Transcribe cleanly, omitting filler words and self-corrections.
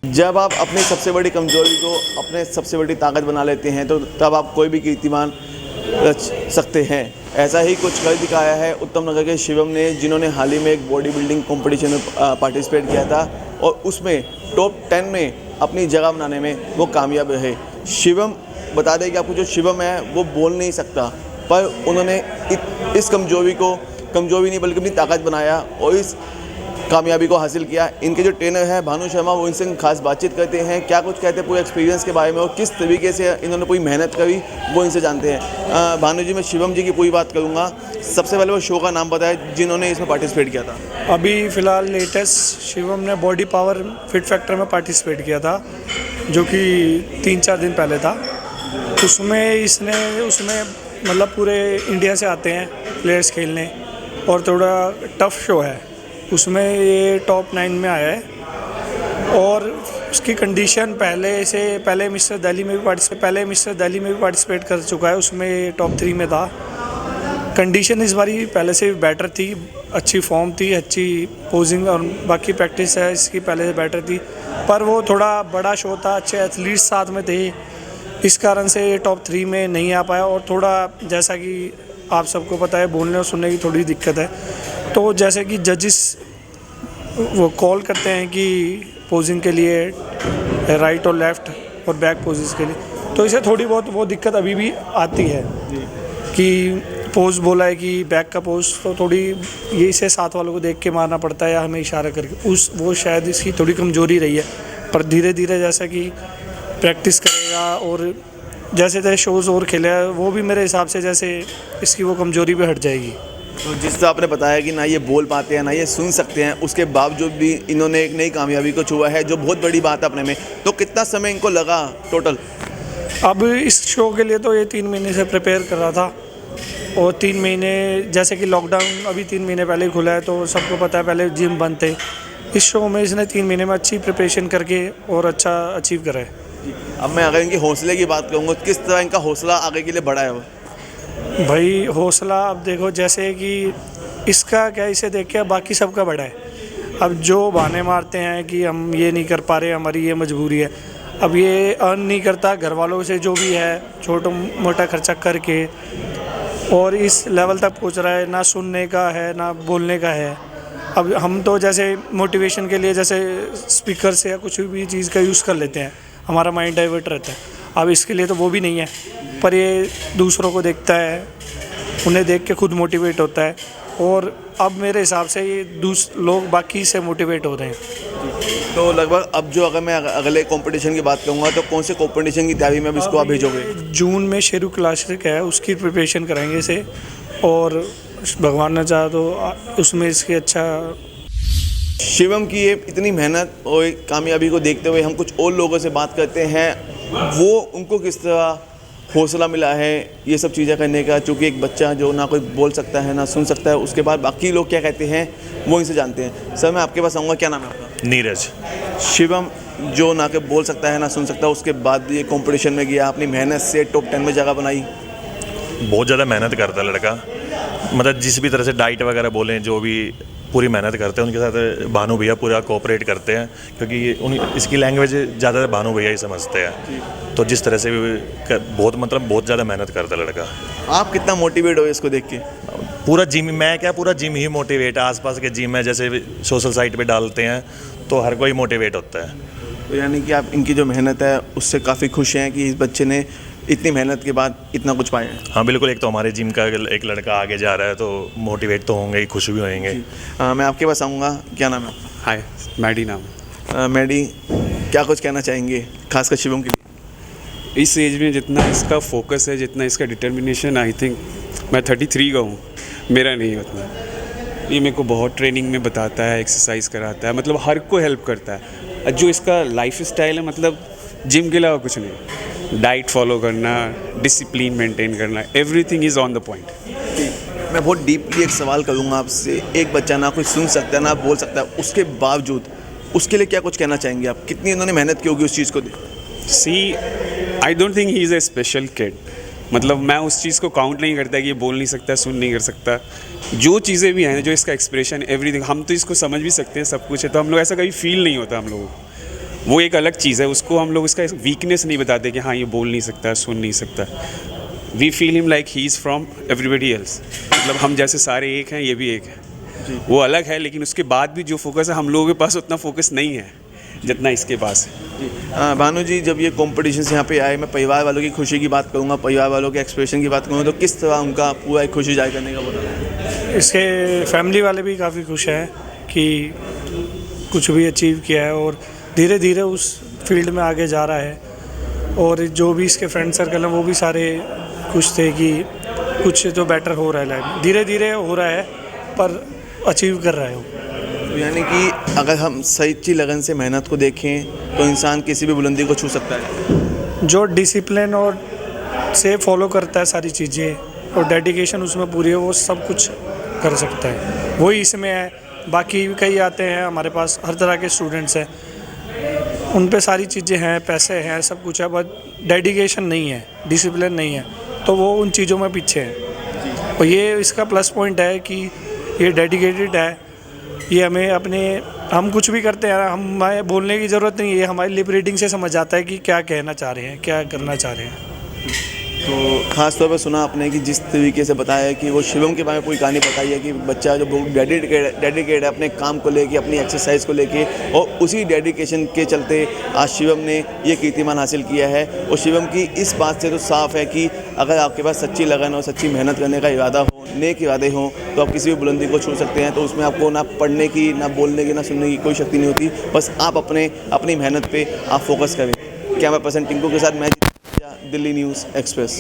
जब आप अपनी सबसे बड़ी कमज़ोरी को अपने सबसे बड़ी ताकत बना लेते हैं तो तब आप कोई भी कीर्तिमान रच सकते हैं। ऐसा ही कुछ कर दिखाया है उत्तम नगर के शिवम ने, जिन्होंने हाल ही में एक बॉडी बिल्डिंग कंपटीशन में पार्टिसिपेट किया था और उसमें टॉप 10 में अपनी जगह बनाने में वो कामयाब रहे। शिवम, बता दें कि आपको जो शिवम है वो बोल नहीं सकता, पर उन्होंने इस कमजोरी नहीं बल्कि अपनी ताकत बनाया और इस कामयाबी को हासिल किया। इनके जो ट्रेनर हैं भानु शर्मा, वो इनसे खास बातचीत करते हैं, क्या कुछ कहते हैं पूरे एक्सपीरियंस के बारे में और किस तरीके से इन्होंने पूरी मेहनत करी वो इनसे जानते हैं। भानु जी, मैं शिवम जी की पूरी बात करूँगा। सबसे पहले वो शो का नाम बताया जिन्होंने इसमें पार्टिसिपेट किया था। अभी फ़िलहाल लेटेस्ट शिवम ने बॉडी पावर फिट फैक्टर में पार्टिसिपेट किया था, जो कि 3-4 दिन पहले था। उसमें मतलब पूरे इंडिया से आते हैं प्लेयर्स खेलने और थोड़ा टफ शो है। उसमें ये टॉप 9 में आया है और उसकी कंडीशन पहले मिस्टर दिल्ली में भी पार्टिसिपेट कर चुका है, उसमें टॉप 3 में था। कंडीशन इस बारी पहले से बेटर थी, अच्छी फॉर्म थी, अच्छी पोजिंग और बाकी प्रैक्टिस है इसकी पहले से बेटर थी, पर वो थोड़ा बड़ा शो था, अच्छे एथलीट्स साथ में थे, इस कारण से ये टॉप 3 में नहीं आ पाया। और थोड़ा जैसा कि आप सबको पता है, बोलने और सुनने की थोड़ी दिक्कत है, तो जैसे कि जजिस वो कॉल करते हैं कि पोजिंग के लिए राइट और लेफ़्ट और बैक पोजिस के लिए, तो इसे थोड़ी बहुत वो दिक्कत अभी भी आती है कि पोज बोला है कि बैक का पोज, तो थोड़ी ये इसे साथ वालों को देख के मारना पड़ता है या हमें इशारा करके, वो शायद इसकी थोड़ी कमज़ोरी रही है। पर धीरे धीरे जैसा कि प्रैक्टिस करेगा और जैसे जैसे शोज़ और खेलेगा, वो भी मेरे हिसाब से जैसे इसकी वो कमज़ोरी भी हट जाएगी। तो जिस तरह आपने बताया कि ना ये बोल पाते हैं ना ये सुन सकते हैं, उसके बावजूद भी इन्होंने एक नई कामयाबी को छुआ है, जो बहुत बड़ी बात है अपने में। तो कितना समय इनको लगा टोटल? अब इस शो के लिए तो ये 3 महीने से प्रिपेयर कर रहा था और 3 महीने, जैसे कि लॉकडाउन अभी 3 महीने पहले ही खुला है, तो सबको पता है पहले जिम बंद थे। इस शो में इसने 3 महीने में अच्छी प्रिपरेशन करके और अच्छा अचीव करा है। अब मैं अगर इनके हौसले की बात करूँगा, किस तरह इनका हौसला आगे के लिए बढ़ा है वो? भाई हौसला, अब देखो जैसे कि इसका क्या, इसे देख के बाकी सबका बड़ा है। अब जो बहाने मारते हैं कि हम ये नहीं कर पा रहे, हमारी ये मजबूरी है, अब ये अर्न नहीं करता, घर वालों से जो भी है छोटा मोटा खर्चा करके और इस लेवल तक पहुंच रहा है, ना सुनने का है ना बोलने का है। अब हम तो जैसे मोटिवेशन के लिए जैसे स्पीकर से या कुछ भी चीज़ का यूज़ कर लेते हैं, हमारा माइंड डाइवर्ट रहता है। अब इसके लिए तो वो भी नहीं है, पर ये दूसरों को देखता है, उन्हें देख के खुद मोटिवेट होता है और अब मेरे हिसाब से ये लोग बाकी से मोटिवेट हो रहे हैं। तो लगभग अब जो अगर मैं अगले कंपटीशन की बात करूँगा, तो कौन से कंपटीशन की तैयारी में अब इसको आप भेजोगे? जून में शेरू क्लासिक है, उसकी प्रिपरेशन कराएंगे इसे और भगवान ने चाहा तो उसमें इसकी अच्छा। शिवम की ये इतनी मेहनत और कामयाबी को देखते हुए हम कुछ और लोगों से बात करते हैं, वो उनको किस तरह हौसला मिला है ये सब चीज़ें करने का। चूँकि एक बच्चा जो ना कोई बोल सकता है ना सुन सकता है, उसके बाद बाकी लोग क्या कहते हैं वो इनसे जानते हैं। सर, मैं आपके पास आऊँगा, क्या नाम है आपका? नीरज। शिवम जो ना के बोल सकता है ना सुन सकता है, उसके बाद ये कंपटीशन में गया, अपनी मेहनत से टॉप 10 में जगह बनाई। बहुत ज़्यादा मेहनत करता है लड़का, मतलब जिस भी तरह से डाइट वगैरह बोलें, जो भी पूरी मेहनत करते हैं। उनके साथ भानु भैया पूरा कोऑपरेट करते हैं, क्योंकि इसकी लैंग्वेज ज़्यादा भानु भैया ही समझते हैं। तो जिस तरह से भी बहुत ज़्यादा मेहनत करता है लड़का। आप कितना मोटिवेट हो इसको देख के? पूरा जिम ही मोटिवेट है। आसपास के जिम है, जैसे सोशल साइट पे डालते हैं तो हर कोई मोटिवेट होता है। तो यानी कि आप इनकी जो मेहनत है उससे काफ़ी खुश हैं कि इस बच्चे ने इतनी मेहनत के बाद इतना कुछ पाया है। हाँ बिल्कुल, एक तो हमारे जिम का एक लड़का आगे जा रहा है तो मोटिवेट तो होंगे ही, खुश भी होंगे। मैं आपके पास आऊँगा, क्या नाम है? हाय, मैडी नाम। मैडी, क्या कुछ कहना चाहेंगे खासकर शिवम के लिए? इस एज में जितना इसका फोकस है, जितना इसका डिटर्मिनेशन, आई थिंक मैं 33 का हूँ, मेरा नहीं उतना। ये मेरे को बहुत ट्रेनिंग में बताता है, एक्सरसाइज कराता है, मतलब हर को हेल्प करता है। जो इसका लाइफ स्टाइल है, मतलब जिम के अलावा कुछ नहीं, डाइट फॉलो करना, डिसिप्लिन मेंटेन करना, everything is on the point. मैं बहुत डीपली एक सवाल करूँगा आपसे। एक बच्चा ना कोई सुन सकता है ना बोल सकता है, उसके बावजूद उसके लिए क्या कुछ कहना चाहेंगे आप? कितनी उन्होंने मेहनत की होगी उस चीज़ को देख? See, I don't think he is a special kid. मतलब मैं उस चीज़ को काउंट नहीं करता कि ये बोल नहीं सकता, सुन नहीं कर सकता। जो चीज़ें भी हैं, जो इसका एक्सप्रेशन, एवरीथिंग, हम तो इसको समझ भी सकते हैं, सब कुछ है, तो हम लोग ऐसा कभी फील नहीं होता हम लोगों को। वो एक अलग चीज़ है, उसको हम लोग उसका वीकनेस नहीं बताते कि हाँ ये बोल नहीं सकता, सुन नहीं सकता। We feel him like he is from everybody else, मतलब हम जैसे सारे एक हैं, ये भी एक है। वो अलग है, लेकिन उसके बाद भी जो फोकस है हम लोगों के पास उतना फोकस नहीं है जितना इसके पास है। भानु जी, जब ये कॉम्पिटिशन यहाँ पे आए, मैं परिवार वालों की खुशी की बात करूँगा, परिवार वालों के एक्सप्रेशन की बात करूँगा, तो किस तरह उनका पूरा एक खुशी जाहिर करने का बोला? इसके फैमिली वाले भी काफ़ी खुश हैं कि कुछ भी अचीव किया है और धीरे धीरे उस फील्ड में आगे जा रहा है। और जो भी इसके फ्रेंड सर्कल हैं वो भी सारे खुश थे कि कुछ तो बेटर हो रहा है लाइफ में, धीरे धीरे हो रहा है पर अचीव कर रहा है वो। तो यानी कि अगर हम सच्ची लगन से मेहनत को देखें तो इंसान किसी भी बुलंदी को छू सकता है। जो डिसिप्लिन और से फॉलो करता है सारी चीज़ें और डेडिकेशन उसमें पूरी है, वो सब कुछ कर सकता है, वही इसमें है। बाकी कई आते हैं हमारे पास, हर तरह के स्टूडेंट्स हैं, उन पे सारी चीज़ें हैं, पैसे हैं, सब कुछ है, बट डेडिकेशन नहीं है, डिसिप्लिन नहीं है, तो वो उन चीज़ों में पीछे है। और ये इसका प्लस पॉइंट है कि ये डेडिकेटेड है, ये हम कुछ भी करते हैं, हमें बोलने की ज़रूरत नहीं है, हमारी लिप रीडिंग से समझ आता है कि क्या कहना चाह रहे हैं, क्या करना चाह रहे हैं। तो ख़ास तौर पर सुना आपने कि जिस तरीके से बताया कि वो शिवम के बारे में पूरी कहानी बताई है कि बच्चा जो बहुत डेडिकेट है अपने काम को लेके, अपनी एक्सरसाइज को लेके, और उसी डेडिकेशन के चलते आज शिवम ने ये कीर्तिमान हासिल किया है। और शिवम की इस बात से तो साफ़ है कि अगर आपके पास सच्ची लगन और सच्ची मेहनत करने का इरादा हो, नेक इरादे हों, तो आप किसी भी बुलंदी को छू सकते हैं। तो उसमें आपको ना पढ़ने की, ना बोलने की, ना सुनने की कोई शक्ति नहीं होती, बस आप अपनी मेहनत पर आप फोकस करें। कैमरा पर्सन टिंकू के साथ मैं दिल्ली न्यूज़ एक्सप्रेस।